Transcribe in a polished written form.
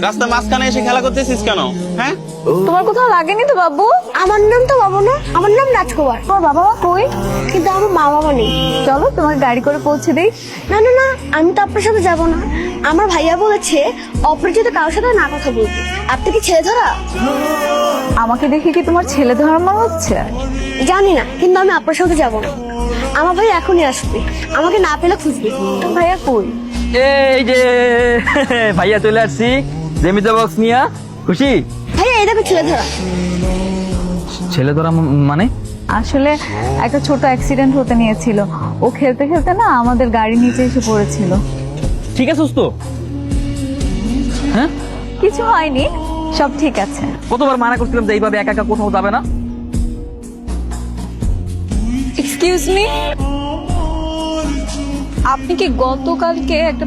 রাস্তার মাঝখানে এসে খেলা করতেছিস কেন? হ্যাঁ, তোমার কোথাও লাগেনি তো বাবু? আমার নাম তো বাবু না, আমার নাম রাজকুমার। তোমার বাবা মা কই? কিন্তু আমার মা বাবা নেই। চলো তোমার গাড়ি করে পৌঁছে দিই। না না না, আমি তো আপনার সাথে যাব না। আমার ভাইয়া বলেছে অপরিচিত কারোর সাথে না কথা বলতে। আপনি কি ছেলে ধরা? আমাকে দেখে কি তোমার ছেলে ধরার মনে হচ্ছে? জানি না, কিন্তু আমি আপনার সাথে যাব না। আমার ভাই এখনই আসবে, আমাকে না পেলে খুঁজবে। তোমার ভাইয়া কই? এই যে ভাইয়া চলে আসছি জেমিতে বক্স নিয়া। খুশি? ভাইয়া এই দেখো ছেলে ধরা। ছেলে ধরা মানে? আসলে একটা ছোট অ্যাক্সিডেন্ট হতে নিয়েছিল। ও খেলতে খেলতে না আমাদের গাড়ি নিচে এসে পড়েছিল। ঠিক আছে তো? হ্যাঁ, কিছু হয়নি, সব ঠিক আছে। কতবার মানা করছিলাম যে এইভাবে একা একা কোথাও যাবে না। এক্সকিউজ মি, আপনি কি গতকালকে একটা